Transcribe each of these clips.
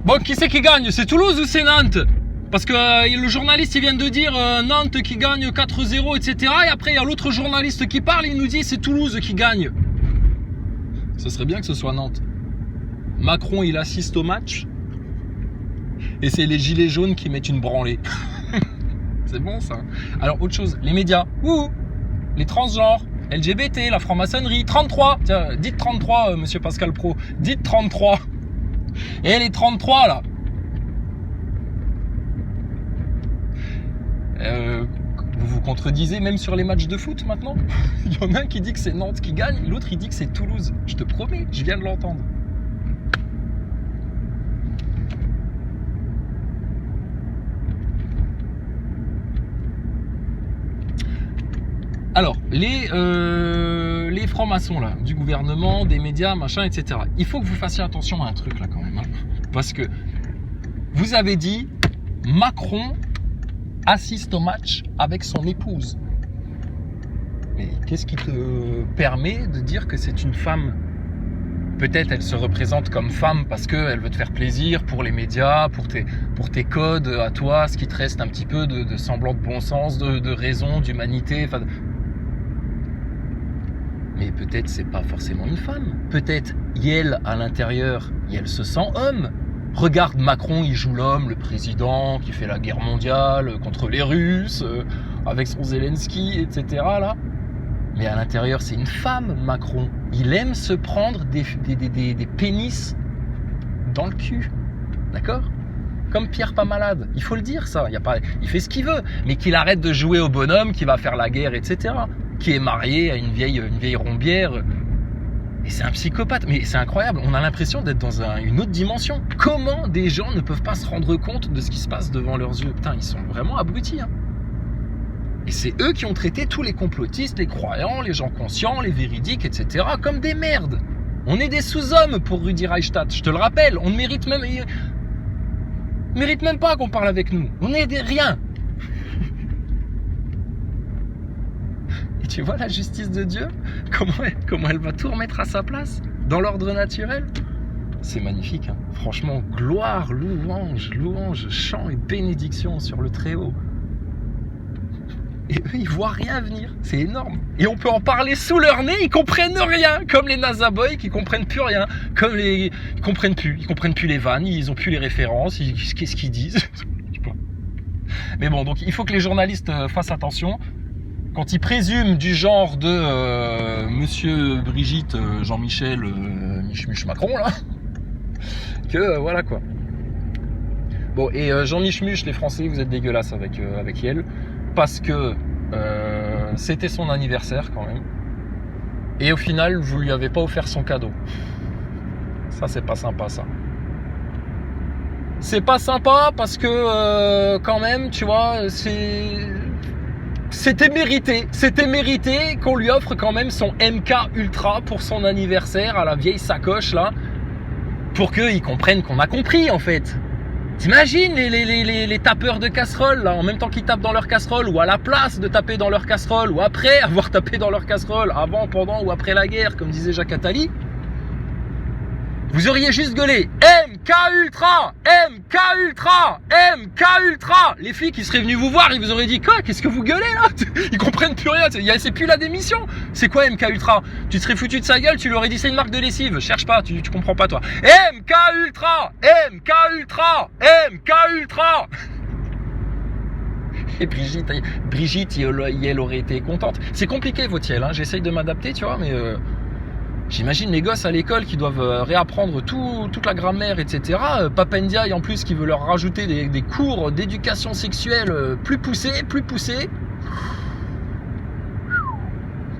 Bon, qui c'est qui gagne? C'est Toulouse ou c'est Nantes? Parce que le journaliste il vient de dire Nantes qui gagne 4-0, etc. Et après il y a l'autre journaliste qui parle, il nous dit c'est Toulouse qui gagne. Ce serait bien que ce soit Nantes. Macron il assiste au match et c'est les gilets jaunes qui mettent une branlée. C'est bon ça. Alors autre chose, les médias, les transgenres, LGBT, la franc-maçonnerie, 33. Tiens, dites 33 monsieur Pascal Pro, dites 33. Et les 33 là. Vous vous contredisez même sur les matchs de foot maintenant. Il y en a un qui dit que c'est Nantes qui gagne, l'autre il dit que c'est Toulouse. Je te promets, je viens de l'entendre. Alors, les francs-maçons là, du gouvernement, des médias, machin, etc. Il faut que vous fassiez attention à un truc là quand même. Hein, parce que vous avez dit Macron assiste au match avec son épouse. Mais qu'est-ce qui te permet de dire que c'est une femme? Peut-être elle se représente comme femme parce qu'elle veut te faire plaisir pour les médias, pour tes codes à toi, ce qui te reste un petit peu de semblant de bon sens, de raison, d'humanité. Enfin, mais peut-être c'est pas forcément une femme. Peut-être Yel à l'intérieur, Yel se sent homme. Regarde Macron, il joue l'homme, le président qui fait la guerre mondiale contre les Russes, avec son Zelensky, etc. là. Mais à l'intérieur, c'est une femme, Macron. Il aime se prendre des pénis dans le cul. D'accord? Comme Pierre pas malade. Il faut le dire, ça. Il fait ce qu'il veut. Mais qu'il arrête de jouer au bonhomme qui va faire la guerre, etc. Qui est marié à une vieille rombière. Et c'est un psychopathe. Mais c'est incroyable. On a l'impression d'être dans une autre dimension. Comment des gens ne peuvent pas se rendre compte de ce qui se passe devant leurs yeux? Putain, ils sont vraiment abrutis, hein. Et c'est eux qui ont traité tous les complotistes, les croyants, les gens conscients, les véridiques, etc. comme des merdes. On est des sous-hommes pour Rudi Reichstadt, je te le rappelle. On ne mérite même pas qu'on parle avec nous. On est des riens. Et tu vois la justice de Dieu? Comment elle va tout remettre à sa place dans l'ordre naturel? C'est magnifique, hein. Franchement, gloire, louange, chant et bénédiction sur le Très-Haut. Et eux, ils voient rien venir. C'est énorme. Et on peut en parler sous leur nez, ils comprennent rien. Comme les NASA Boys qui comprennent plus rien. Ils comprennent plus les vannes, ils ont plus les références, qu'est-ce qu'ils disent? Mais bon, donc il faut que les journalistes fassent attention. Quand ils présument du genre de Monsieur Brigitte, Jean-Michel, Mich Macron, là, que voilà quoi. Bon, et Jean-Mich, les Français, vous êtes dégueulasses avec Yel. Parce que c'était son anniversaire quand même. Et au final, vous lui avez pas offert son cadeau. Ça, c'est pas sympa, ça. C'est pas sympa parce que quand même, tu vois, c'était mérité. C'était mérité qu'on lui offre quand même son MK Ultra pour son anniversaire à la vieille sacoche là. Pour qu'ils comprennent qu'on a compris en fait. T'imagines les tapeurs de casseroles là, en même temps qu'ils tapent dans leur casserole, ou à la place de taper dans leur casserole, ou après avoir tapé dans leur casserole, avant, pendant ou après la guerre, comme disait Jacques Attali. Vous auriez juste gueulé MK Ultra, MK Ultra, MK Ultra. Les filles qui seraient venues vous voir, ils vous auraient dit quoi? Qu'est-ce que vous gueulez là? Ils comprennent plus rien. C'est plus la démission. C'est quoi MK Ultra? Tu te serais foutu de sa gueule, tu lui aurais dit c'est une marque de lessive. Cherche pas, tu comprends pas toi. MK Ultra, MK Ultra, MK Ultra. Et Brigitte, elle aurait été contente. C'est compliqué votre Yel, hein. J'essaye de m'adapter, tu vois, mais j'imagine les gosses à l'école qui doivent réapprendre toute la grammaire, etc. Papendiaï en plus qui veut leur rajouter des cours d'éducation sexuelle plus poussés.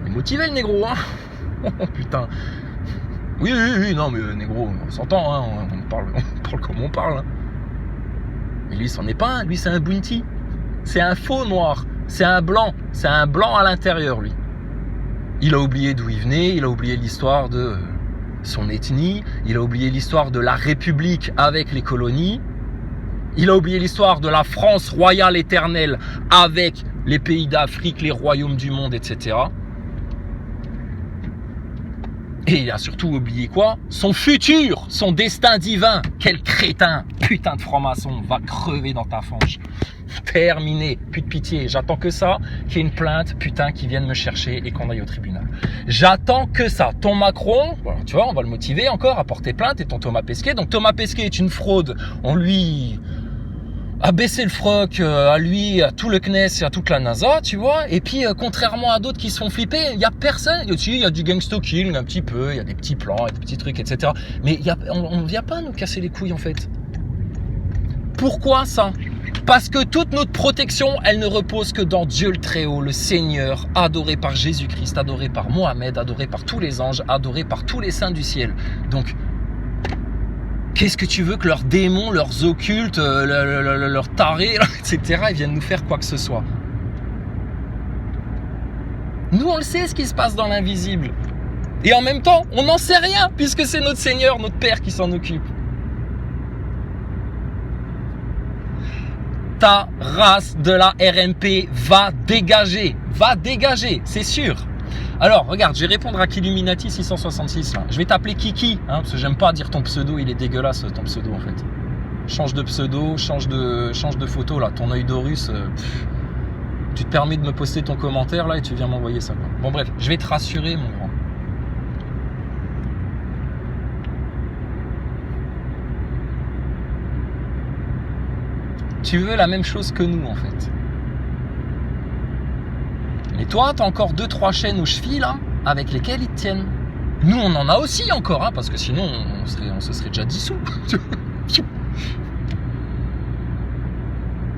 Il est motivé le négro, hein. Oh putain. Oui, non mais négro, on s'entend, hein. On parle comme on parle. Hein. Mais lui, c'en est pas un. Lui, c'est un bounty. C'est un faux noir. C'est un blanc. C'est un blanc à l'intérieur, lui. Il a oublié d'où il venait, il a oublié l'histoire de son ethnie, il a oublié l'histoire de la République avec les colonies, il a oublié l'histoire de la France royale éternelle avec les pays d'Afrique, les royaumes du monde, etc. Et il a surtout oublié quoi? Son futur, son destin divin. Quel crétin! putain de franc-maçon, va crever dans ta fange. Terminé, plus de pitié. J'attends que ça, qu'il y ait une plainte, putain, qui vienne me chercher et qu'on aille au tribunal. J'attends que ça. Ton Macron, voilà, tu vois, on va le motiver encore à porter plainte, et ton Thomas Pesquet. Donc Thomas Pesquet est une fraude. On lui a baissé le froc à lui, à tout le CNES et à toute la NASA, tu vois. Et puis, contrairement à d'autres qui se font flipper, il y a personne. Il y a du gangsta-killing un petit peu, il y a des petits plans, il y a des petits trucs, etc. Mais on ne vient pas nous casser les couilles, en fait. Pourquoi ça ? Parce que toute notre protection, elle ne repose que dans Dieu le Très-Haut, le Seigneur, adoré par Jésus-Christ, adoré par Mohamed, adoré par tous les anges, adoré par tous les saints du ciel. Donc, qu'est-ce que tu veux que leurs démons, leurs occultes, leurs tarés, etc., ils viennent nous faire quoi que ce soit? Nous, on le sait ce qui se passe dans l'invisible. Et en même temps, on n'en sait rien, puisque c'est notre Seigneur, notre Père qui s'en occupe. Ta race de la RMP va dégager, c'est sûr. Alors, regarde, je vais répondre à Killuminati 666, là. Je vais t'appeler Kiki, hein, parce que j'aime pas dire ton pseudo, il est dégueulasse, ton pseudo, en fait. Change de pseudo, change de photo, là. Ton œil d'Horus, tu te permets de me poster ton commentaire, là, et tu viens m'envoyer ça, quoi. Bon, bref, je vais te rassurer, mon grand. Tu veux la même chose que nous, en fait. Mais toi, t'as encore 2-3 chaînes aux chevilles, là, avec lesquelles ils te tiennent. Nous, on en a aussi encore, hein, parce que sinon, on se serait déjà dissous.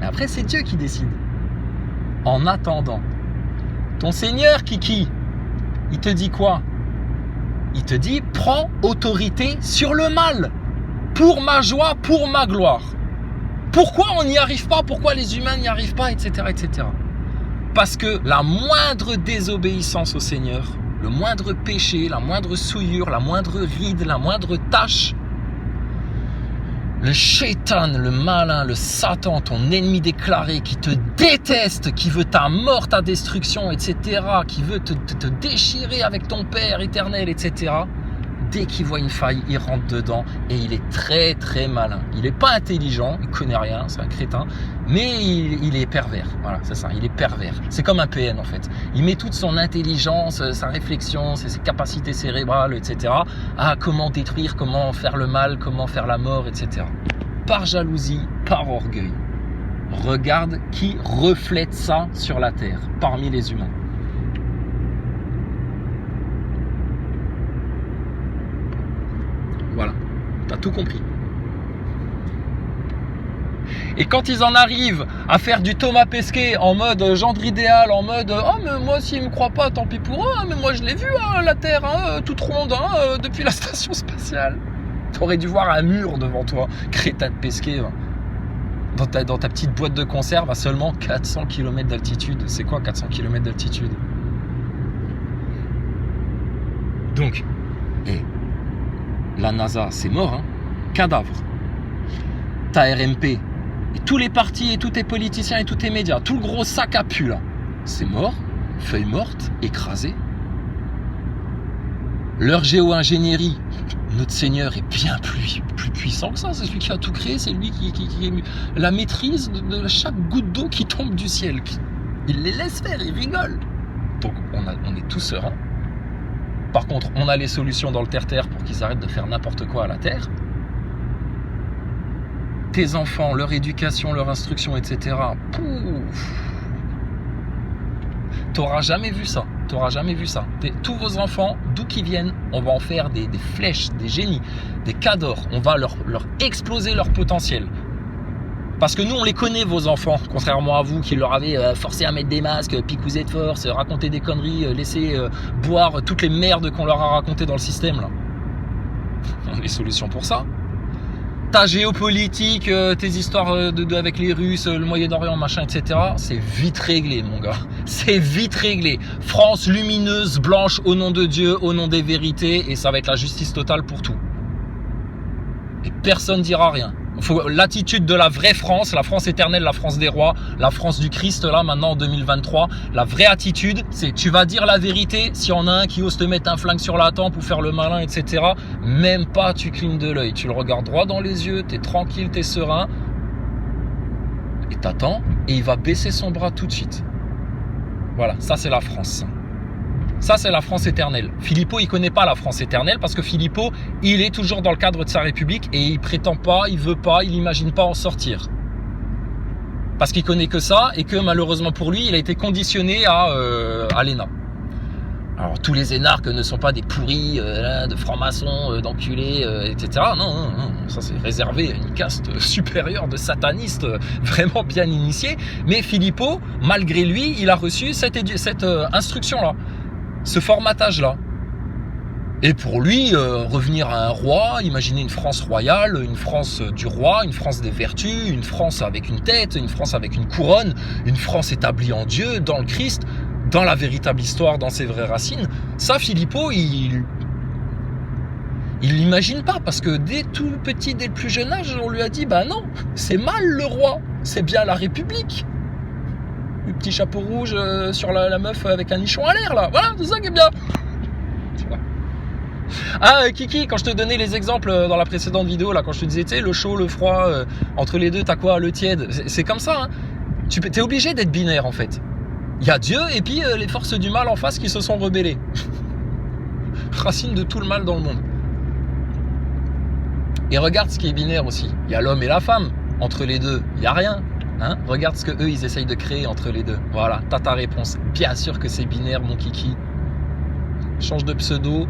Mais après, c'est Dieu qui décide. En attendant, ton Seigneur, Kiki, il te dit quoi? Il te dit, prends autorité sur le mal. Pour ma joie, pour ma gloire. Pourquoi on n'y arrive pas? Pourquoi les humains n'y arrivent pas, etc., etc. Parce que la moindre désobéissance au Seigneur, le moindre péché, la moindre souillure, la moindre ride, la moindre tâche, le shaitan, le malin, le Satan, ton ennemi déclaré, qui te déteste, qui veut ta mort, ta destruction, etc., qui veut te déchirer avec ton Père éternel, etc., dès qu'il voit une faille, il rentre dedans et il est très très malin. Il n'est pas intelligent, il connaît rien, c'est un crétin, mais il est pervers. Voilà, c'est ça, il est pervers. C'est comme un PN en fait. Il met toute son intelligence, sa réflexion, ses capacités cérébrales, etc. à comment détruire, comment faire le mal, comment faire la mort, etc. Par jalousie, par orgueil. Regarde qui reflète ça sur la terre, parmi les humains. Voilà, t'as tout compris. Et quand ils en arrivent à faire du Thomas Pesquet en mode gendre idéal, en mode « Oh mais moi s'ils me croient pas, tant pis pour eux, hein, mais moi je l'ai vu hein, la Terre, hein, toute ronde, hein, depuis la station spatiale. » T'aurais dû voir un mur devant toi, crétin de Pesquet, hein, dans ta petite boîte de conserve à seulement 400 km d'altitude. C'est quoi 400 km d'altitude? Donc, la NASA, c'est mort, hein. Cadavre. Ta RMP, et tous les partis, et tous tes politiciens, et tous tes médias, tout le gros sac à pu, là, c'est mort, feuille morte, écrasée. Leur géo-ingénierie, notre Seigneur est bien plus puissant que ça, c'est celui qui a tout créé, c'est lui qui a la maîtrise de chaque goutte d'eau qui tombe du ciel. Il les laisse faire, il rigole. Donc on est tous sereins. Par contre, on a les solutions dans le terre-terre pour qu'ils arrêtent de faire n'importe quoi à la terre. Tes enfants, leur éducation, leur instruction, etc. Pouf. T'auras jamais vu ça. T'auras jamais vu ça. Tous vos enfants, d'où qu'ils viennent, on va en faire des flèches, des génies, des cadors. On va leur exploser leur potentiel. Parce que nous, on les connaît, vos enfants, contrairement à vous qui leur avez forcé à mettre des masques, picousé de force, raconter des conneries, laisser boire toutes les merdes qu'on leur a racontées dans le système. Là. On a des solutions pour ça. Ta géopolitique, tes histoires avec les Russes, le Moyen-Orient, machin, etc. C'est vite réglé, mon gars. C'est vite réglé. France lumineuse, blanche, au nom de Dieu, au nom des vérités, et ça va être la justice totale pour tout. Et personne ne dira rien. L'attitude de la vraie France, la France éternelle, la France des rois, la France du Christ là maintenant en 2023, la vraie attitude, c'est tu vas dire la vérité. S'il y en a un qui ose te mettre un flingue sur la tempe ou faire le malin, etc., même pas tu clignes de l'œil, tu le regardes droit dans les yeux, t'es tranquille, t'es serein, et t'attends, et il va baisser son bras tout de suite. Voilà, ça c'est la France. Ça, c'est la France éternelle. Philippot, il connaît pas la France éternelle parce que Philippot, il est toujours dans le cadre de sa République et il prétend pas, il veut pas, il imagine pas en sortir. Parce qu'il connaît que ça et que malheureusement pour lui, il a été conditionné à l'ENA. Alors, tous les énarques ne sont pas des pourris, de francs-maçons, d'enculés, etc. Non, ça c'est réservé à une caste supérieure de satanistes vraiment bien initiés. Mais Philippot, malgré lui, il a reçu cette instruction-là. Ce formatage-là. Et pour lui, revenir à un roi, imaginer une France royale, une France du roi, une France des vertus, une France avec une tête, une France avec une couronne, une France établie en Dieu, dans le Christ, dans la véritable histoire, dans ses vraies racines, ça, Philippot, il l'imagine pas, parce que dès tout petit, dès le plus jeune âge, on lui a dit, bah non, c'est mal le roi, c'est bien la République. Le petit chapeau rouge sur la meuf avec un nichon à l'air là, voilà, c'est ça qui est bien. Ah Kiki, quand je te donnais les exemples dans la précédente vidéo là, quand je te disais tu sais le chaud, le froid, entre les deux t'as quoi, le tiède, c'est comme ça hein. T'es obligé d'être binaire en fait. Il y a Dieu et puis les forces du mal en face qui se sont rebellées. Racine de tout le mal dans le monde. Et regarde ce qui est binaire aussi, il y a l'homme et la femme, entre les deux, il n'y a rien. Hein, regarde ce que eux ils essayent de créer entre les deux. Voilà, t'as ta réponse. Bien sûr que c'est binaire, mon kiki. Change de pseudo,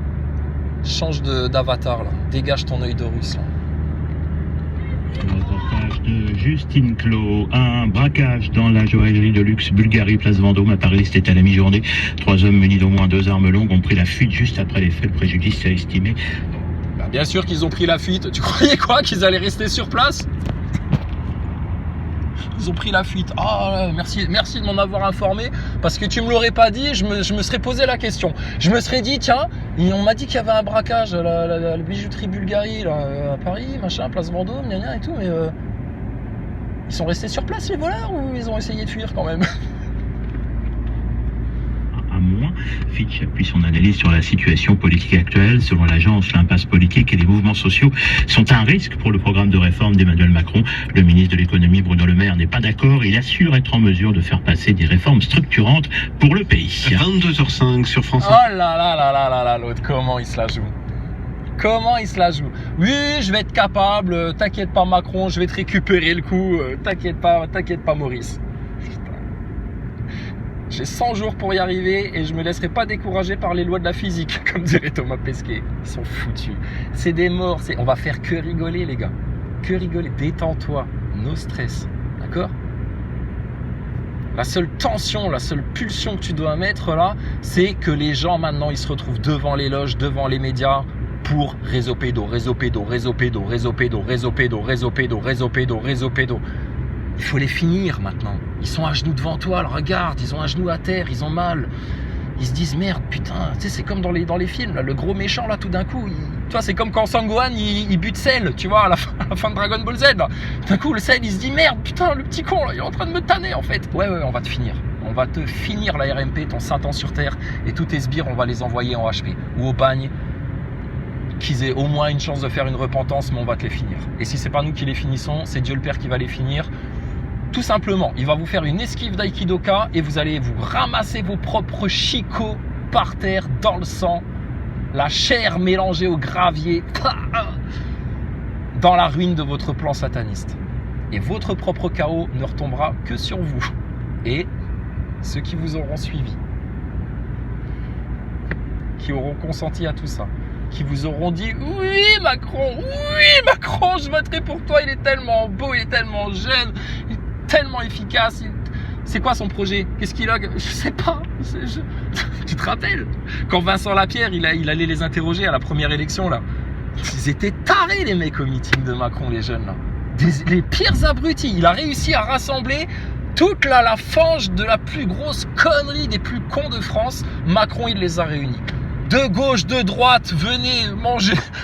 change d'avatar là. Dégage ton œil de russe là. Reportage de Justine Clos. Un braquage dans la joaillerie de luxe Bulgarie, place Vendôme à Paris. C'était à la mi-journée. 3 hommes munis d'au moins 2 armes longues ont pris la fuite juste après les faits. Le préjudice est estimé. Bah, bien sûr qu'ils ont pris la fuite. Tu croyais quoi, qu'ils allaient rester sur place? Ils ont pris la fuite. Ah, merci de m'en avoir informé, parce que tu me l'aurais pas dit, je me serais posé la question. Je me serais dit, tiens, on m'a dit qu'il y avait un braquage à la bijouterie Bulgarie là, à Paris, machin, place Vendôme, gna gna et tout, mais ils sont restés sur place les voleurs ou ils ont essayé de fuir quand même? Moins. Fitch appuie son analyse sur la situation politique actuelle. Selon l'agence, l'impasse politique et les mouvements sociaux sont un risque pour le programme de réforme d'Emmanuel Macron. Le ministre de l'économie, Bruno Le Maire, n'est pas d'accord. Il assure être en mesure de faire passer des réformes structurantes pour le pays. 22h05 sur France 1. Oh là là là là là là, l'autre, comment il se la joue? Comment il se la joue? Oui, je vais être capable, t'inquiète pas Macron, je vais te récupérer le coup, t'inquiète pas Maurice. J'ai 100 jours pour y arriver et je me laisserai pas décourager par les lois de la physique, comme dirait Thomas Pesquet. Ils sont foutus. C'est des morts. On va faire que rigoler, les gars. Que rigoler. Détends-toi. No stress. D'accord? La seule tension, la seule pulsion que tu dois mettre là, c'est que les gens maintenant, ils se retrouvent devant les loges, devant les médias pour réseau pédo, réseau pédo, réseau pédo, réseau pédo, réseau pédo, réseau pédo, réseau pédo, réseau pédo. Il faut les finir maintenant. Ils sont à genoux devant toi, regarde, ils ont un genou à terre, ils ont mal. Ils se disent merde, putain, tu sais, c'est comme dans les films, là, le gros méchant, là, tout d'un coup, tu vois, c'est comme quand Sangohan, il bute Cell, tu vois, à la fin de Dragon Ball Z, là. D'un coup, le Cell, il se dit merde, putain, le petit con, là, il est en train de me tanner, en fait. Ouais, on va te finir. On va te finir la RMP, ton Satan sur terre, et tous tes sbires, on va les envoyer en HP ou au bagne, qu'ils aient au moins une chance de faire une repentance, mais on va te les finir. Et si c'est pas nous qui les finissons, c'est Dieu le Père qui va les finir. Tout simplement, il va vous faire une esquive d'Aikidoka et vous allez vous ramasser vos propres chicots par terre dans le sang, la chair mélangée au gravier, dans la ruine de votre plan sataniste. Et votre propre chaos ne retombera que sur vous et ceux qui vous auront suivi, qui auront consenti à tout ça, qui vous auront dit oui Macron, je voterai pour toi, il est tellement beau, il est tellement jeune, il est tellement efficace. C'est quoi son projet? Qu'est-ce qu'il a? Je sais pas. Tu te rappelles quand Vincent Lapierre il allait les interroger à la première élection là? Ils étaient tarés les mecs au meeting de Macron, les jeunes là. Les pires abrutis. Il a réussi à rassembler toute la fange de la plus grosse connerie des plus cons de France. Macron, il les a réunis. De gauche, de droite, venez,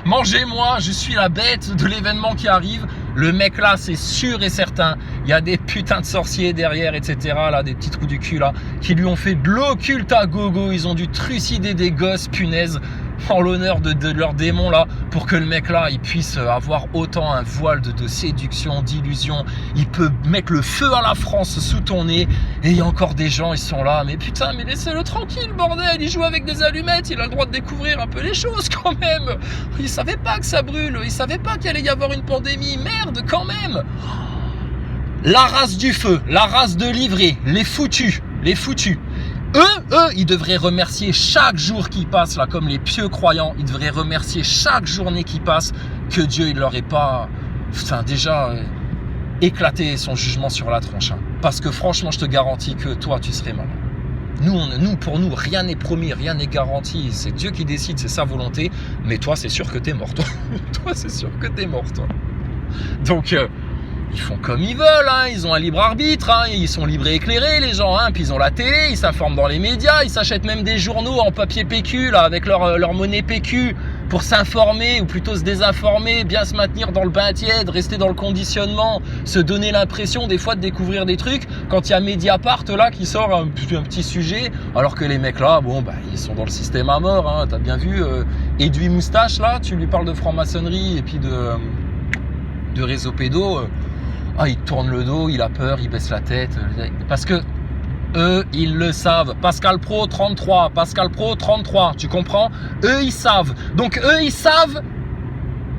mangez-moi, je suis la bête de l'événement qui arrive. Le mec là, c'est sûr et certain, il y a des putains de sorciers derrière, etc. Là, des petits trous du cul là, qui lui ont fait de l'occulte à gogo. Ils ont dû trucider des gosses, punaise, en l'honneur de leur démon là, pour que le mec là, il puisse avoir autant un voile de séduction, d'illusion. Il peut mettre le feu à la France sous ton nez. Et il y a encore des gens, ils sont là, mais putain, mais laissez-le tranquille, bordel. Il joue avec des allumettes, il a le droit de découvrir un peu les choses quand même. Il savait pas que ça brûle, il savait pas qu'il allait y avoir une pandémie. Merde, quand même. La race du feu, la race de livrée, les foutus. Eux, ils devraient remercier chaque jour qui passe, là, comme les pieux croyants, ils devraient remercier chaque journée qui passe que Dieu, il leur ait pas, déjà éclaté son jugement sur la tronche. Hein. Parce que franchement, je te garantis que toi, tu serais malin. Pour nous, rien n'est promis, rien n'est garanti. C'est Dieu qui décide, c'est sa volonté. Mais toi, c'est sûr que t'es mort, toi. Toi, c'est sûr que t'es mort, toi. Donc, ils font comme ils veulent, hein. Ils ont un libre arbitre, hein. Ils sont libres et éclairés, les gens, hein. Puis ils ont la télé, ils s'informent dans les médias, ils s'achètent même des journaux en papier PQ, là, avec leur monnaie PQ, pour s'informer, ou plutôt se désinformer, bien se maintenir dans le bain tiède, rester dans le conditionnement, se donner l'impression des fois de découvrir des trucs, quand il y a Mediapart, là, qui sort un petit sujet, alors que les mecs là, bon, bah, ils sont dans le système à mort, hein. T'as bien vu, Edoui Moustache, là, tu lui parles de franc-maçonnerie, et puis de réseau pédo, il tourne le dos, il a peur, il baisse la tête. Parce que eux, ils le savent. Pascal Pro 33, Pascal Pro 33, tu comprends? Eux, ils savent. Donc eux, ils savent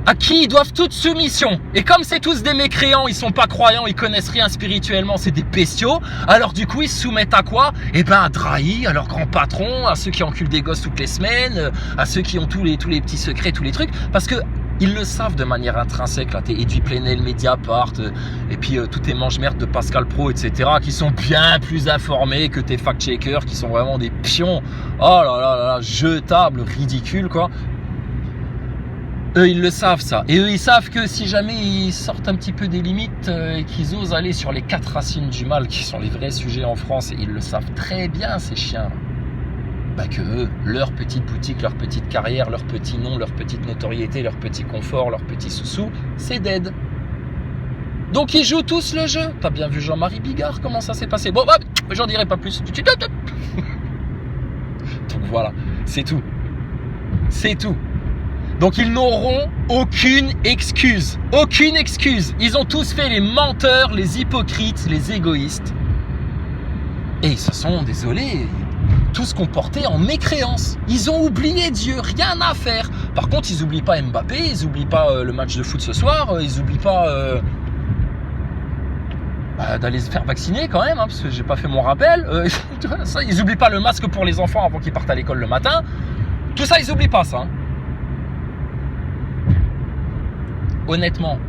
à qui ils doivent toute soumission. Et comme c'est tous des mécréants, ils sont pas croyants, ils connaissent rien spirituellement, c'est des bestiaux. Alors du coup, ils se soumettent à quoi? Eh ben, à Drahi, à leur grand patron, à ceux qui enculent des gosses toutes les semaines, à ceux qui ont tous les petits secrets, tous les trucs. Parce que ils le savent de manière intrinsèque, là, tes Edoui Plenel, Mediapart, et puis tous tes mange-merdes de Pascal Pro, etc., qui sont bien plus informés que tes fact-checkers, qui sont vraiment des pions, oh là là là, jetables, ridicules, quoi. Eux, ils le savent, ça. Et eux, ils savent que si jamais ils sortent un petit peu des limites et qu'ils osent aller sur les 4 racines du mal, qui sont les vrais sujets en France, et ils le savent très bien, ces chiens, bah que eux, leur petite boutique, leur petite carrière, leur petit nom, leur petite notoriété, leur petit confort, leur petit sous-sous, c'est dead. Donc ils jouent tous le jeu. T'as bien vu Jean-Marie Bigard, comment ça s'est passé? Bon, bah, j'en dirai pas plus. Donc voilà, c'est tout. C'est tout. Donc ils n'auront aucune excuse. Aucune excuse. Ils ont tous fait les menteurs, les hypocrites, les égoïstes. Et ils se sont, désolés, tous comportés en mécréance. Ils ont oublié Dieu, rien à faire. Par contre, ils n'oublient pas Mbappé, ils n'oublient pas le match de foot ce soir, ils n'oublient pas d'aller se faire vacciner quand même, hein, parce que j'ai pas fait mon rappel. Ça, ils n'oublient pas le masque pour les enfants avant qu'ils partent à l'école le matin. Tout ça, ils n'oublient pas ça. Hein. Honnêtement,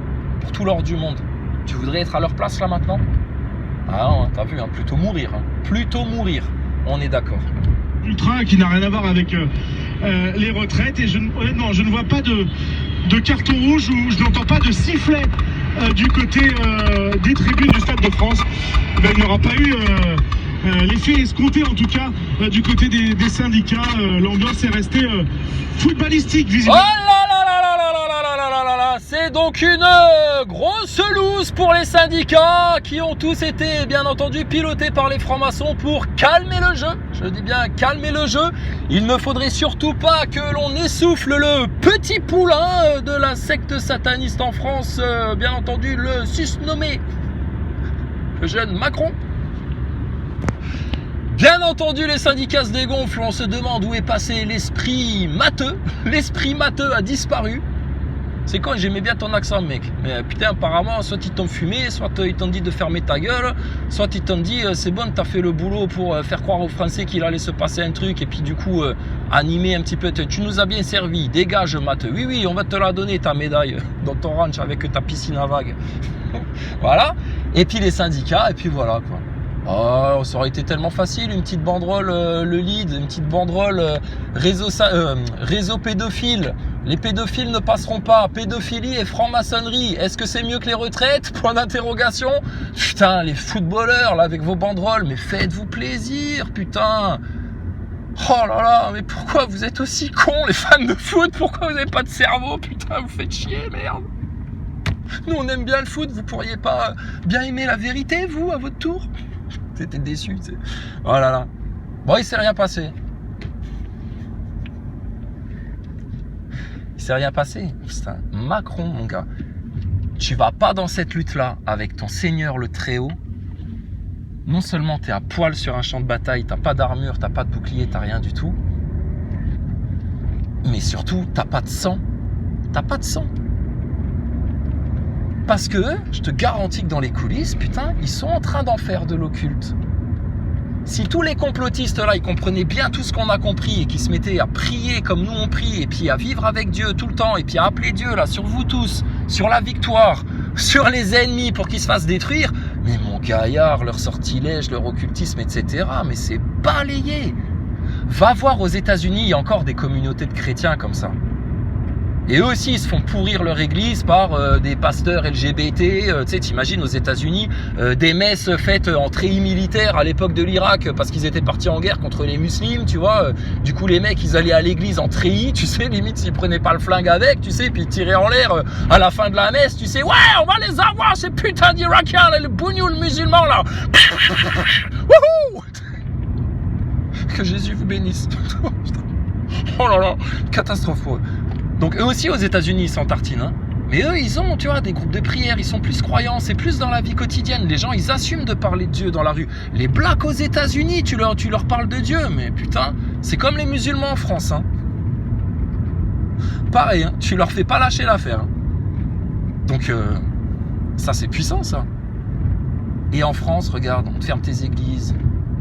pour tout l'or du monde, tu voudrais être à leur place là maintenant? Ah non, hein, t'as vu, hein, plutôt mourir. Hein. Plutôt mourir. On est d'accord. Ultra qui n'a rien à voir avec les retraites et honnêtement je ne vois pas de carton rouge ou je n'entends pas de sifflet du côté des tribunes du Stade de France. Ben, il n'y aura pas eu l'effet escompté en tout cas du côté des syndicats. L'ambiance est restée footballistique visiblement. Oh là là là là là là là là là là. C'est donc une grosse loose pour les syndicats qui ont tous été bien entendu pilotés par les francs-maçons pour calmer le jeu. Je dis bien calmer le jeu. Il ne faudrait surtout pas que l'on essouffle le petit poulain de la secte sataniste en France, bien entendu le susnommé le jeune Macron. Bien entendu, les syndicats se dégonflent, on se demande où est passé l'esprit matheux. L'esprit matheux a disparu. C'est quoi? J'aimais bien ton accent, mec. Mais putain, apparemment, soit ils t'ont fumé, soit ils t'ont dit de fermer ta gueule, soit ils t'ont dit c'est bon, t'as fait le boulot pour faire croire aux Français qu'il allait se passer un truc et puis du coup animer un petit peu. Tu nous as bien servi, dégage, matheux. Oui, oui, on va te la donner ta médaille dans ton ranch avec ta piscine à vagues. Voilà. Et puis les syndicats, et puis voilà quoi. Oh, ça aurait été tellement facile, une petite banderole, le lead, une petite banderole, réseau pédophile. Les pédophiles ne passeront pas. Pédophilie et franc-maçonnerie. Est-ce que c'est mieux que les retraites? Point d'interrogation. Putain, les footballeurs, là, avec vos banderoles, mais faites-vous plaisir, putain. Oh là là, mais pourquoi vous êtes aussi cons, les fans de foot? Pourquoi vous n'avez pas de cerveau? Putain, vous faites chier, merde. Nous, on aime bien le foot, vous pourriez pas bien aimer la vérité, vous, à votre tour? T'étais déçu, tu sais. Oh là là. Bon, il s'est rien passé. Il s'est rien passé. Putain, Macron, mon gars. Tu vas pas dans cette lutte-là avec ton Seigneur le Très-Haut. Non seulement t'es à poil sur un champ de bataille, t'as pas d'armure, t'as pas de bouclier, t'as rien du tout. Mais surtout, t'as pas de sang. T'as pas de sang. Parce que, je te garantis que dans les coulisses, putain, ils sont en train d'en faire de l'occulte. Si tous les complotistes là, ils comprenaient bien tout ce qu'on a compris et qu'ils se mettaient à prier comme nous on prie et puis à vivre avec Dieu tout le temps et puis à appeler Dieu là sur vous tous, sur la victoire, sur les ennemis pour qu'ils se fassent détruire, mais mon gaillard, leur sortilège, leur occultisme, etc., mais c'est balayé. Va voir aux États-Unis, il y a encore des communautés de chrétiens comme ça. Et eux aussi, ils se font pourrir leur église par des pasteurs LGBT. Tu sais, t'imagines aux États-Unis, des messes faites en treillis militaire à l'époque de l'Irak parce qu'ils étaient partis en guerre contre les musulmans, tu vois. Du coup, les mecs, ils allaient à l'église en treillis, tu sais, limite, s'ils prenaient pas le flingue avec, tu sais, puis ils tiraient en l'air à la fin de la messe, tu sais. Ouais, on va les avoir, ces putains d'Irakiens, le bougnoul musulman, là. Wouhou! Que Jésus vous bénisse. Oh là là, catastrophe pour eux. Donc eux aussi aux États-Unis ils s'en tartinent, hein. Mais eux ils ont, tu vois, des groupes de prière, ils sont plus croyants, c'est plus dans la vie quotidienne. Les gens ils assument de parler de Dieu dans la rue. Les blacks aux États-Unis, tu leur parles de Dieu, mais putain, c'est comme les musulmans en France, hein. Pareil, hein, tu leur fais pas lâcher l'affaire, hein. Donc ça c'est puissant ça. Et en France, regarde, on te ferme tes églises.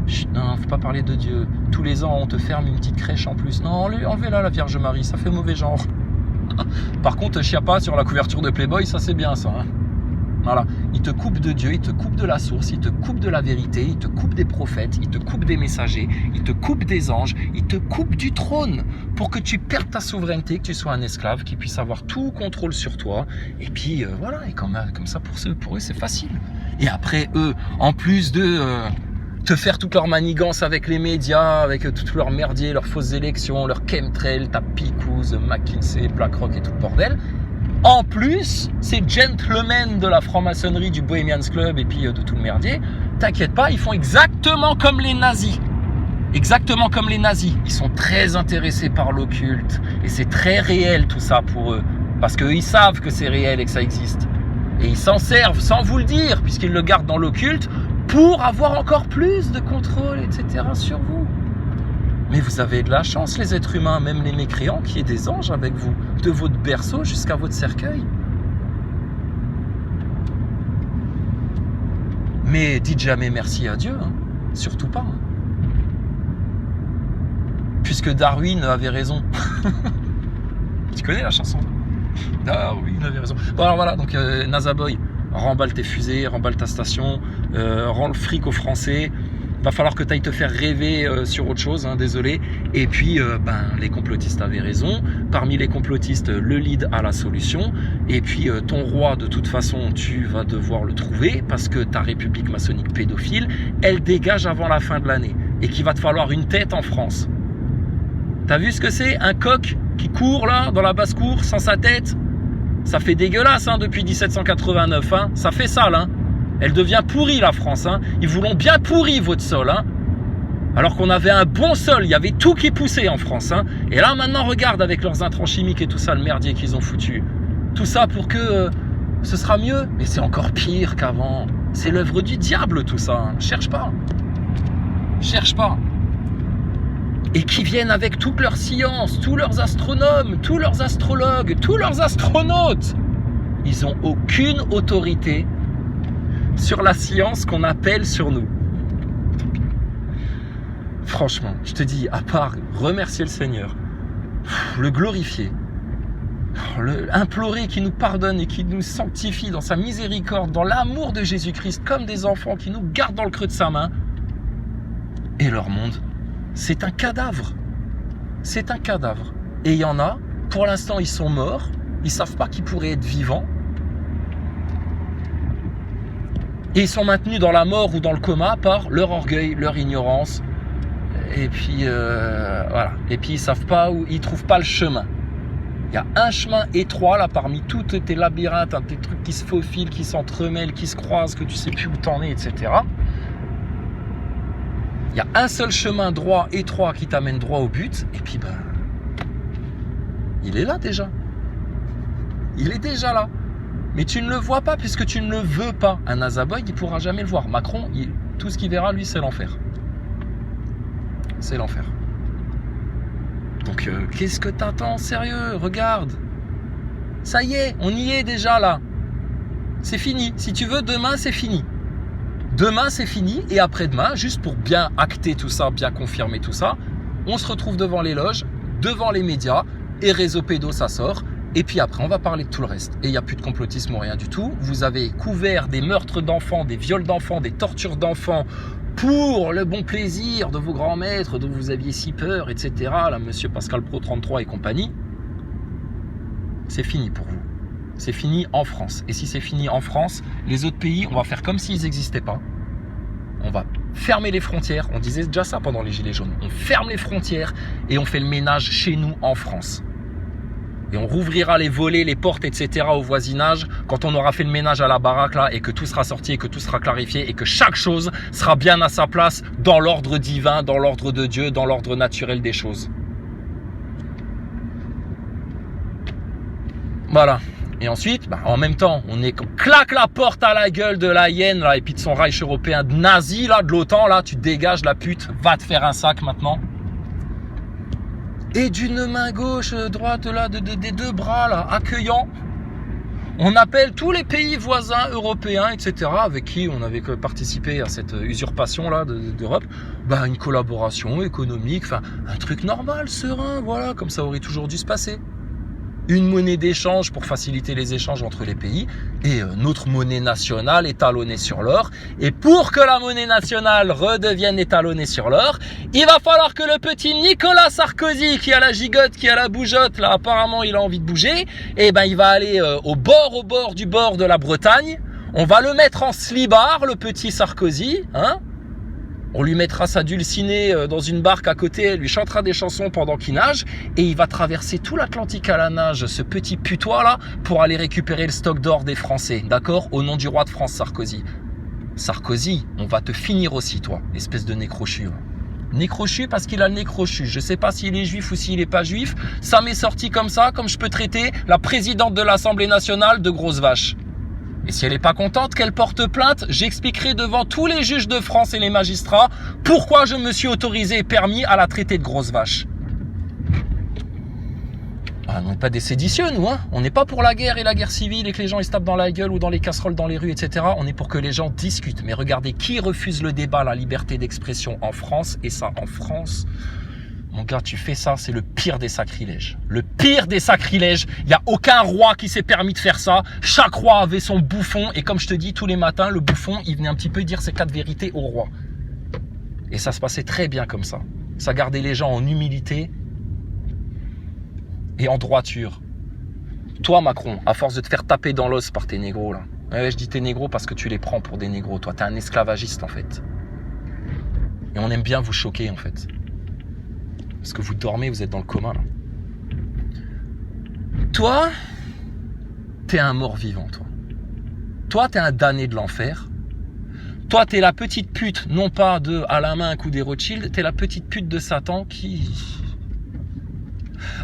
Chut, non, faut pas parler de Dieu. Tous les ans, on te ferme une petite crèche en plus. Non, enlevez-la la Vierge Marie, ça fait mauvais genre. Par contre, Chiappa sur la couverture de Playboy, ça c'est bien ça, hein. Voilà, il te coupe de Dieu, il te coupe de la source, il te coupe de la vérité, il te coupe des prophètes, il te coupe des messagers, il te coupe des anges, il te coupe du trône pour que tu perdes ta souveraineté, que tu sois un esclave, qui puisse avoir tout contrôle sur toi. Et puis voilà, et comme ça pour eux c'est facile. Et après eux, en plus de te faire toute leur manigance avec les médias, avec tout leur merdier, leurs fausses élections, leur chemtrail, ta picouse, McKinsey, BlackRock et tout le bordel. En plus, ces gentlemen de la franc-maçonnerie, du Bohemians Club et puis de tout le merdier, t'inquiète pas, ils font exactement comme les nazis. Exactement comme les nazis. Ils sont très intéressés par l'occulte. Et c'est très réel tout ça pour eux. Parce qu'eux, ils savent que c'est réel et que ça existe. Et ils s'en servent sans vous le dire, puisqu'ils le gardent dans l'occulte, pour avoir encore plus de contrôle, etc. sur vous. Mais vous avez de la chance, les êtres humains, même les mécréants, qu'il y ait des anges avec vous, de votre berceau jusqu'à votre cercueil. Mais dites jamais merci à Dieu, hein. Surtout pas. Hein. Puisque Darwin avait raison. Tu connais la chanson? Darwin avait raison. Bon alors voilà, donc NASA Boy, remballe tes fusées, remballe ta station, rends le fric aux Français. Va falloir que tu ailles te faire rêver sur autre chose, hein, désolé. Et puis, les complotistes avaient raison. Parmi les complotistes, le lead a la solution. Et puis, ton roi, de toute façon, tu vas devoir le trouver parce que ta république maçonnique pédophile, elle dégage avant la fin de l'année. Et qu'il va te falloir une tête en France. T'as vu ce que c'est? Un coq qui court là, dans la basse-cour, sans sa tête? Ça fait dégueulasse, hein, depuis 1789. Hein. Ça fait sale, hein. Elle devient pourrie la France, hein. Ils vous l'ont bien pourri votre sol, hein. Alors qu'on avait un bon sol, il y avait tout qui poussait en France, hein. Et là maintenant regarde avec leurs intrants chimiques et tout ça, le merdier qu'ils ont foutu. Tout ça pour que ce sera mieux, mais c'est encore pire qu'avant. C'est l'œuvre du diable tout ça, hein. Cherche pas. Cherche pas. Et qui viennent avec toute leur science, tous leurs astronomes, tous leurs astrologues, tous leurs astronautes. Ils n'ont aucune autorité sur la science qu'on appelle sur nous. Franchement, je te dis, à part remercier le Seigneur, le glorifier, implorer qu'il nous pardonne et qu'il nous sanctifie dans sa miséricorde, dans l'amour de Jésus-Christ, comme des enfants qui nous gardent dans le creux de sa main, et leur monde, c'est un cadavre. C'est un cadavre. Et il y en a, pour l'instant, ils sont morts, ils ne savent pas qu'ils pourraient être vivants, et ils sont maintenus dans la mort ou dans le coma par leur orgueil, leur ignorance. Et puis, voilà. Et puis, ils savent pas où, ils trouvent pas le chemin. Il y a un chemin étroit là parmi tous tes labyrinthes, hein, tes trucs qui se faufilent, qui s'entremêlent, qui se croisent, que tu sais plus où t'en es, etc. Il y a un seul chemin droit, étroit, qui t'amène droit au but. Et puis, il est là déjà. Il est déjà là. Mais tu ne le vois pas puisque tu ne le veux pas. Un Azaboy, il ne pourra jamais le voir. Macron, tout ce qu'il verra, lui, c'est l'enfer. C'est l'enfer. Donc, qu'est-ce que t'attends? Sérieux, regarde. Ça y est, on y est déjà là. C'est fini. Si tu veux, demain, c'est fini. Demain, c'est fini. Et après-demain, juste pour bien acter tout ça, bien confirmer tout ça, on se retrouve devant les loges, devant les médias, et Réseau Pédo, ça sort. Et puis après, on va parler de tout le reste. Et il n'y a plus de complotisme ou rien du tout. Vous avez couvert des meurtres d'enfants, des viols d'enfants, des tortures d'enfants pour le bon plaisir de vos grands maîtres dont vous aviez si peur, etc. Là, monsieur Pascal Pro 33 et compagnie. C'est fini pour vous. C'est fini en France. Et si c'est fini en France, les autres pays, on va faire comme s'ils n'existaient pas. On va fermer les frontières. On disait déjà ça pendant les Gilets jaunes. On ferme les frontières et on fait le ménage chez nous en France. Et on rouvrira les volets, les portes, etc. au voisinage quand on aura fait le ménage à la baraque là et que tout sera sorti et que tout sera clarifié et que chaque chose sera bien à sa place dans l'ordre divin, dans l'ordre de Dieu, dans l'ordre naturel des choses. Voilà. Et ensuite, en même temps, on claque la porte à la gueule de la hyène là et puis de son Reich européen de nazi là, de l'OTAN là, tu dégages la pute, va te faire un sac maintenant. Et d'une main gauche, droite, là, des deux bras, là, accueillant, on appelle tous les pays voisins européens, etc., avec qui on avait participé à cette usurpation-là d'Europe, une collaboration économique, enfin, un truc normal, serein, voilà, comme ça aurait toujours dû se passer. Une monnaie d'échange pour faciliter les échanges entre les pays et notre monnaie nationale étalonnée sur l'or. Et pour que la monnaie nationale redevienne étalonnée sur l'or, il va falloir que le petit Nicolas Sarkozy qui a la gigotte, qui a la bougeotte, là apparemment il a envie de bouger, et il va aller au bord du bord de la Bretagne. On va le mettre en slibard, le petit Sarkozy, hein. On lui mettra sa dulcinée dans une barque à côté, elle lui chantera des chansons pendant qu'il nage et il va traverser tout l'Atlantique à la nage, ce petit putois là, pour aller récupérer le stock d'or des Français, d'accord? Au nom du roi de France, Sarkozy. Sarkozy, on va te finir aussi, toi, espèce de nez crochu. Nez crochu parce qu'il a le nez crochu. Je sais pas s'il est juif ou s'il est pas juif. Ça m'est sorti comme ça, comme je peux traiter la présidente de l'Assemblée nationale de grosse vache. Et si elle n'est pas contente, qu'elle porte plainte, j'expliquerai devant tous les juges de France et les magistrats pourquoi je me suis autorisé et permis à la traiter de grosse vache. On n'est pas des séditieux, nous, hein. On n'est pas pour la guerre et la guerre civile et que les gens ils se tapent dans la gueule ou dans les casseroles dans les rues, etc. On est pour que les gens discutent. Mais regardez, qui refuse le débat, la liberté d'expression en France? Et ça, en France... Mon gars, tu fais ça, c'est le pire des sacrilèges. Le pire des sacrilèges. Il n'y a aucun roi qui s'est permis de faire ça. Chaque roi avait son bouffon. Et comme je te dis, tous les matins, le bouffon, il venait un petit peu dire ses 4 vérités au roi. Et ça se passait très bien comme ça. Ça gardait les gens en humilité et en droiture. Toi, Macron, à force de te faire taper dans l'os par tes négros, là. Ouais, je dis tes négros parce que tu les prends pour des négros. Toi, t'es un esclavagiste, en fait. Et on aime bien vous choquer, en fait. Parce que vous dormez, vous êtes dans le coma, là. Toi, t'es un mort-vivant, toi. Toi, t'es un damné de l'enfer. Toi, t'es la petite pute, non pas de Alain ou des Rothschild, t'es la petite pute de Satan qui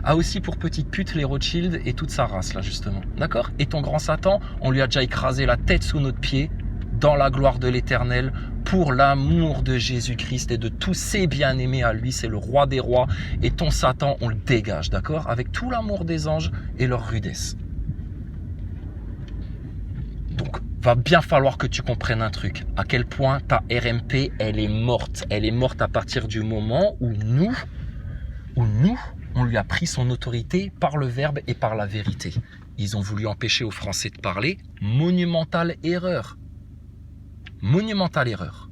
a aussi pour petite pute les Rothschild et toute sa race, là, justement. D'accord? Et ton grand Satan, on lui a déjà écrasé la tête sous notre pied, dans la gloire de l'Éternel, pour l'amour de Jésus-Christ et de tous ses bien-aimés à lui, c'est le roi des rois, et ton Satan, on le dégage, d'accord? Avec tout l'amour des anges et leur rudesse. Donc, va bien falloir que tu comprennes un truc, à quel point ta RMP, elle est morte. Elle est morte à partir du moment où nous, on lui a pris son autorité par le verbe et par la vérité. Ils ont voulu empêcher aux Français de parler, monumentale erreur. Monumentale erreur.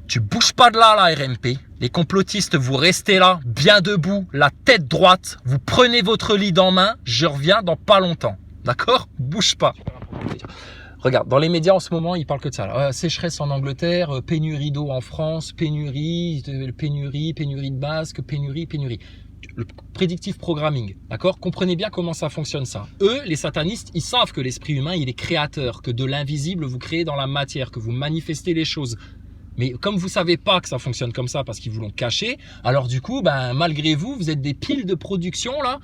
Tu bouges pas de là, la RMP. Les complotistes, vous restez là, bien debout, la tête droite. Vous prenez votre lead en main. Je reviens dans pas longtemps. D'accord? Bouge pas. Regarde, dans les médias en ce moment, ils parlent que de ça. Sécheresse en Angleterre, pénurie d'eau en France, pénurie de masques, pénurie. Le predictive programming, d'accord? Comprenez bien comment ça fonctionne ça. Eux, les satanistes, ils savent que l'esprit humain, il est créateur, que de l'invisible, vous créez dans la matière, que vous manifestez les choses. Mais comme vous savez pas que ça fonctionne comme ça parce qu'ils vous l'ont caché, alors du coup, malgré vous, vous êtes des piles de production là,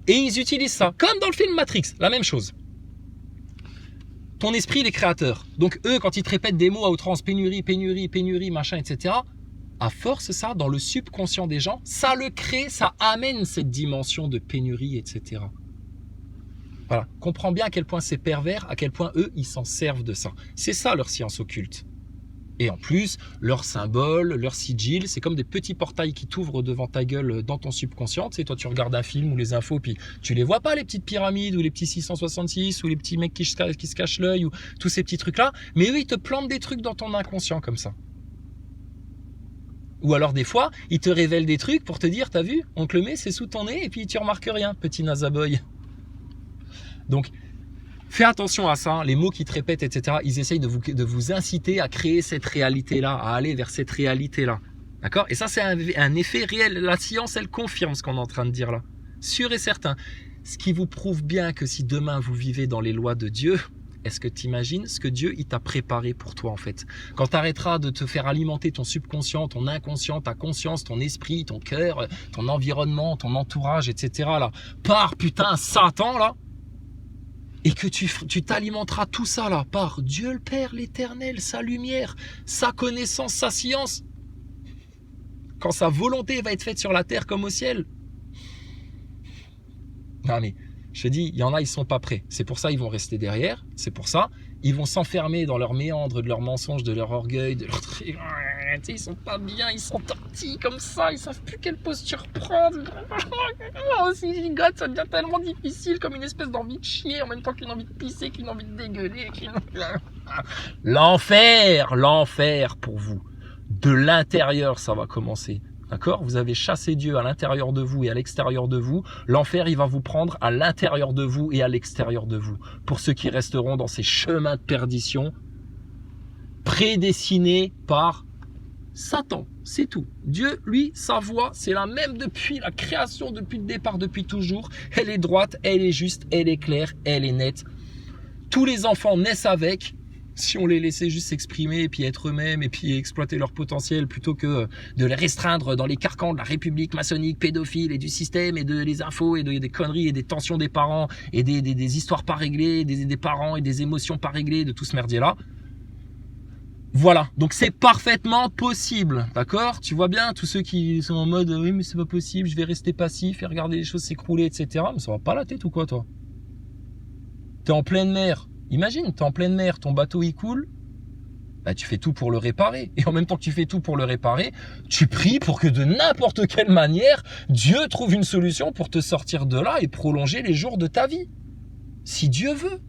et ils utilisent ça. Comme dans le film Matrix, la même chose. Ton esprit, il est créateur. Donc eux, quand ils te répètent des mots à outrance, pénurie, machin, etc., à force, ça, dans le subconscient des gens, ça le crée, ça amène cette dimension de pénurie, etc. Voilà. Comprends bien à quel point c'est pervers, à quel point eux, ils s'en servent de ça. C'est ça leur science occulte. Et en plus, leurs symboles, leurs sigils, c'est comme des petits portails qui t'ouvrent devant ta gueule dans ton subconscient. Tu sais, toi, tu regardes un film ou les infos, puis tu les vois pas, les petites pyramides ou les petits 666 ou les petits mecs qui se cachent l'œil ou tous ces petits trucs-là. Mais eux, ils te plantent des trucs dans ton inconscient comme ça. Ou alors des fois, ils te révèlent des trucs pour te dire, t'as vu, on te le met, c'est sous ton nez et puis tu remarques rien, petit nazaboy. Donc, fais attention à ça, les mots qui te répètent, etc. Ils essayent de vous inciter à créer cette réalité-là, à aller vers cette réalité-là. D'accord? Et ça, c'est un effet réel. La science, elle confirme ce qu'on est en train de dire là. Sûr et certain. Ce qui vous prouve bien que si demain vous vivez dans les lois de Dieu, est-ce que tu imagines ce que Dieu il t'a préparé pour toi en fait? Quand tu arrêteras de te faire alimenter ton subconscient, ton inconscient, ta conscience, ton esprit, ton cœur, ton environnement, ton entourage, etc. là, par putain Satan là, et que tu t'alimenteras tout ça là par Dieu le Père, l'Éternel, sa lumière, sa connaissance, sa science, quand sa volonté va être faite sur la terre comme au ciel. Non mais je te dis, il y en a, ils sont pas prêts. C'est pour ça ils vont rester derrière. C'est pour ça ils vont s'enfermer dans leurs méandres, de leurs mensonges, de leur orgueil, de leur truc. Ils sont pas bien, ils sont tortillés comme ça, ils savent plus quelle posture prendre. Si ils gigotent, ça devient tellement difficile, comme une espèce d'envie de chier en même temps qu'une envie de pisser, qu'une envie de dégueuler. L'enfer pour vous. De l'intérieur, ça va commencer. D'accord? Vous avez chassé Dieu à l'intérieur de vous et à l'extérieur de vous. L'enfer, il va vous prendre à l'intérieur de vous et à l'extérieur de vous. Pour ceux qui resteront dans ces chemins de perdition, prédestinés par Satan. C'est tout. Dieu, lui, sa voix, c'est la même depuis la création, depuis le départ, depuis toujours. Elle est droite, elle est juste, elle est claire, elle est nette. Tous les enfants naissent avec. Si on les laissait juste s'exprimer et puis être eux-mêmes et puis exploiter leur potentiel plutôt que de les restreindre dans les carcans de la République maçonnique, pédophile et du système et de les infos et des conneries et des tensions des parents et des histoires pas réglées, des parents et des émotions pas réglées, de tout ce merdier-là. Voilà, donc c'est parfaitement possible, d'accord? Tu vois bien, tous ceux qui sont en mode « oui mais c'est pas possible, je vais rester passif et regarder les choses s'écrouler, etc. » Mais ça va pas la tête ou quoi toi? T'es en pleine mer. Imagine, tu es en pleine mer, ton bateau il coule, tu fais tout pour le réparer. Et en même temps que tu fais tout pour le réparer, tu pries pour que de n'importe quelle manière, Dieu trouve une solution pour te sortir de là et prolonger les jours de ta vie. Si Dieu veut.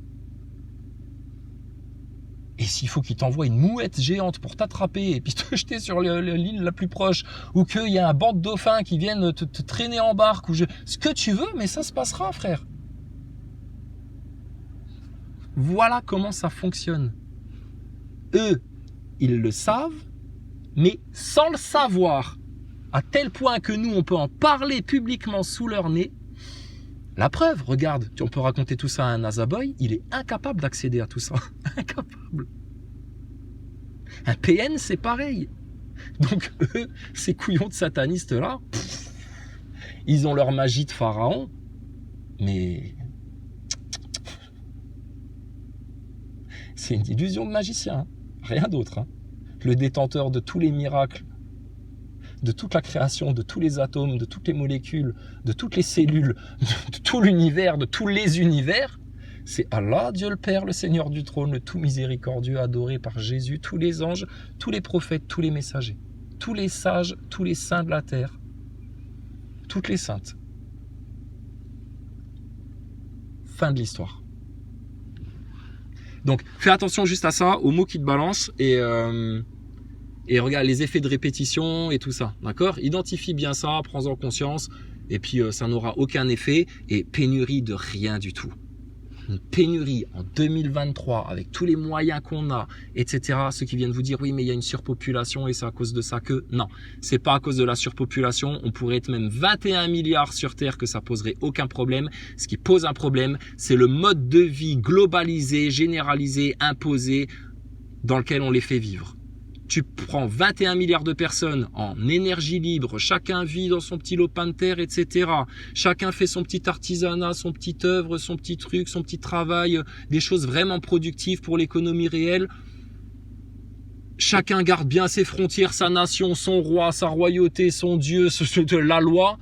Et s'il faut qu'il t'envoie une mouette géante pour t'attraper et puis te jeter sur l'île la plus proche, ou qu'il y a un banc de dauphins qui viennent te traîner en barque, ce que tu veux, mais ça se passera, frère. Voilà comment ça fonctionne. Eux, ils le savent, mais sans le savoir. À tel point que nous, on peut en parler publiquement sous leur nez. La preuve, regarde, on peut raconter tout ça à un nazaboy, il est incapable d'accéder à tout ça. Incapable. Un PN, c'est pareil. Donc eux, ces couillons de satanistes-là, ils ont leur magie de pharaon, mais... c'est une illusion de magicien, hein. Rien d'autre. Hein. Le détenteur de tous les miracles, de toute la création, de tous les atomes, de toutes les molécules, de toutes les cellules, de tout l'univers, de tous les univers, c'est Allah, Dieu le Père, le Seigneur du trône, le tout miséricordieux, adoré par Jésus, tous les anges, tous les prophètes, tous les messagers, tous les sages, tous les saints de la terre, toutes les saintes. Fin de l'histoire. Donc, fais attention juste à ça, aux mots qui te balancent et regarde les effets de répétition et tout ça, d'accord? Identifie bien ça, prends-en conscience et puis ça n'aura aucun effet et pénurie de rien du tout. une pénurie en 2023 avec tous les moyens qu'on a, etc. Ceux qui viennent vous dire oui mais il y a une surpopulation et c'est à cause de ça que non, c'est pas à cause de la surpopulation. On pourrait être même 21 milliards sur Terre que ça poserait aucun problème. Ce qui pose un problème, c'est le mode de vie globalisé, généralisé, imposé dans lequel on les fait vivre. Tu prends 21 milliards de personnes en énergie libre, chacun vit dans son petit lopin de terre, etc. Chacun fait son petit artisanat, son petite œuvre, son petit truc, son petit travail, des choses vraiment productives pour l'économie réelle. Chacun garde bien ses frontières, sa nation, son roi, sa royauté, son dieu, la loi.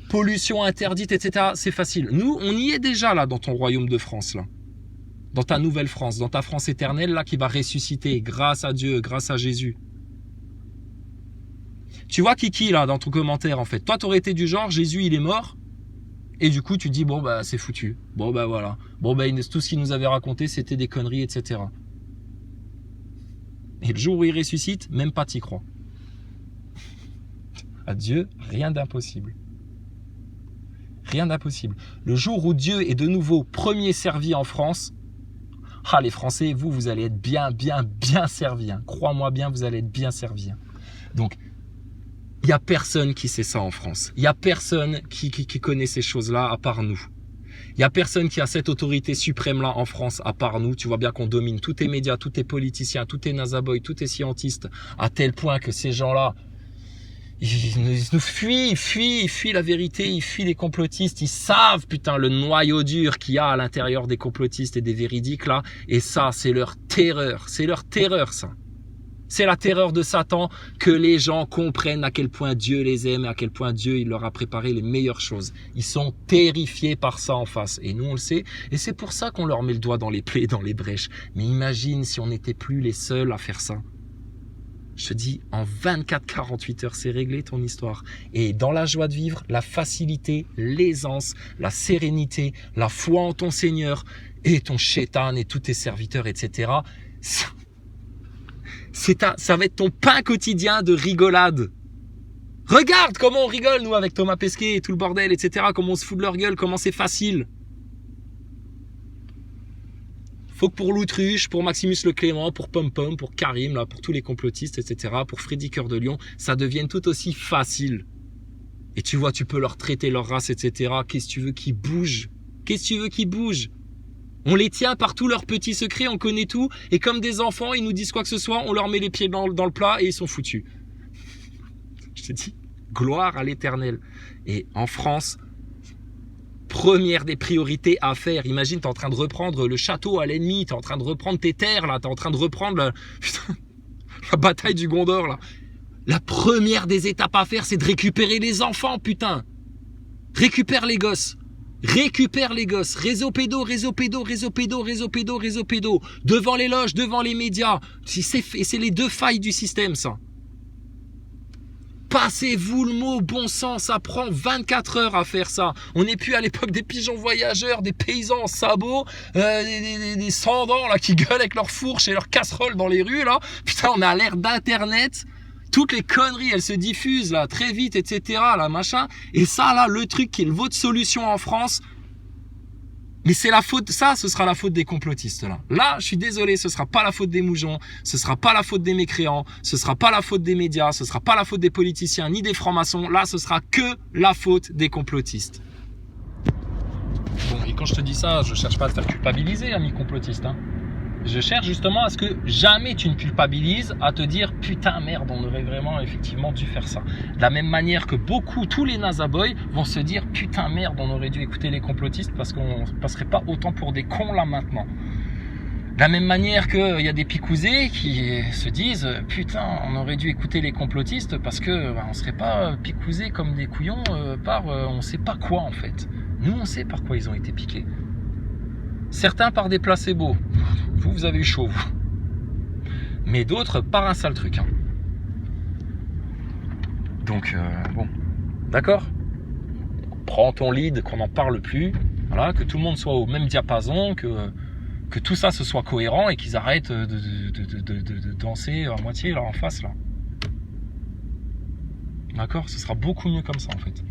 Pollution interdite, etc. C'est facile. Nous, on y est déjà là dans ton royaume de France, là. Dans ta nouvelle France, dans ta France éternelle, là, qui va ressusciter grâce à Dieu, grâce à Jésus. Tu vois Kiki, là, dans ton commentaire, en fait. Toi, t'aurais été du genre, Jésus, il est mort. Et du coup, tu dis, bon, bah, c'est foutu. Bon, bah, voilà. Bon, bah, tout ce qu'il nous avait raconté, c'était des conneries, etc. Et le jour où il ressuscite, même pas t'y crois. À Dieu, rien d'impossible. Rien d'impossible. Le jour où Dieu est de nouveau premier servi en France, ah, les Français, vous allez être bien servis. Hein. Crois-moi bien, vous allez être bien servis. Hein. Donc, il n'y a personne qui sait ça en France. Il n'y a personne qui connaît ces choses-là à part nous. Il n'y a personne qui a cette autorité suprême-là en France à part nous. Tu vois bien qu'on domine tous tes médias, tous tes politiciens, tous tes nazaboys, tous tes scientistes, à tel point que ces gens-là, ils nous fuient, ils fuient la vérité, ils fuient les complotistes, ils savent, putain, le noyau dur qu'il y a à l'intérieur des complotistes et des véridiques, là, et ça, c'est leur terreur, ça. C'est la terreur de Satan que les gens comprennent à quel point Dieu les aime et à quel point Dieu, il leur a préparé les meilleures choses. Ils sont terrifiés par ça en face, et nous, on le sait, et c'est pour ça qu'on leur met le doigt dans les plaies, dans les brèches. Mais imagine si on n'était plus les seuls à faire ça. Je te dis, en 24-48 heures, c'est réglé ton histoire. Et dans la joie de vivre, la facilité, l'aisance, la sérénité, la foi en ton Seigneur et ton chétan et tous tes serviteurs, etc. Ça va être ton pain quotidien de rigolade. Regarde comment on rigole, nous, avec Thomas Pesquet et tout le bordel, etc. Comment on se fout de leur gueule, comment c'est facile. Faut que pour l'Autruche, pour Maximus le Clément, pour Pom Pom, pour Karim, là, pour tous les complotistes, etc., pour Freddy Cœur de Lion, ça devienne tout aussi facile. Et tu vois, tu peux leur traiter leur race, etc. Qu'est-ce que tu veux qu'ils bougent? Qu'est-ce que tu veux qu'ils bougent? On les tient par tous leurs petits secrets, on connaît tout, et comme des enfants, ils nous disent quoi que ce soit, on leur met les pieds dans le plat et ils sont foutus. Je te dis, gloire à l'Éternel. Et en France, première des priorités à faire. Imagine, t'es en train de reprendre le château à l'ennemi, t'es en train de reprendre tes terres, là, t'es en train de reprendre la bataille du Gondor, là. La première des étapes à faire, c'est de récupérer les enfants, putain. Récupère les gosses. Récupère les gosses. Réseau pédo. Devant les loges, devant les médias. C'est les deux failles du système, ça. Passez-vous le mot bon sens, ça prend 24 heures à faire ça. On n'est plus à l'époque des pigeons voyageurs, des paysans en sabots, des sans-dents là, qui gueulent avec leurs fourches et leurs casseroles dans les rues. Là. Putain, on a l'ère d'Internet. Toutes les conneries, elles se diffusent là, très vite, etc. Là, machin. Et ça, là, le truc qui est votre solution en France, mais c'est la faute, ça, ce sera la faute des complotistes, là. Là, je suis désolé, ce sera pas la faute des moujons, ce sera pas la faute des mécréants, ce sera pas la faute des médias, ce sera pas la faute des politiciens, ni des francs-maçons. Là, ce sera que la faute des complotistes. Bon, et quand je te dis ça, je cherche pas à te faire culpabiliser, ami complotiste, hein. Je cherche justement à ce que jamais tu ne culpabilises, à te dire putain merde, on aurait vraiment effectivement dû faire ça. De la même manière que tous les nazaboys vont se dire putain merde, on aurait dû écouter les complotistes parce qu'on passerait pas autant pour des cons là maintenant. De la même manière qu'il y a des picousés qui se disent putain, on aurait dû écouter les complotistes parce que on serait pas picousés comme des couillons par on sait pas quoi en fait. Nous on sait par quoi ils ont été piqués. Certains par des placebos. Vous avez eu chaud, vous. Mais d'autres par un sale truc. Hein. Donc, bon. D'accord ? Prends ton lead, qu'on n'en parle plus. Voilà, que tout le monde soit au même diapason, que tout ça se soit cohérent et qu'ils arrêtent de danser à moitié là en face. Là. D'accord ? Ce sera beaucoup mieux comme ça, en fait.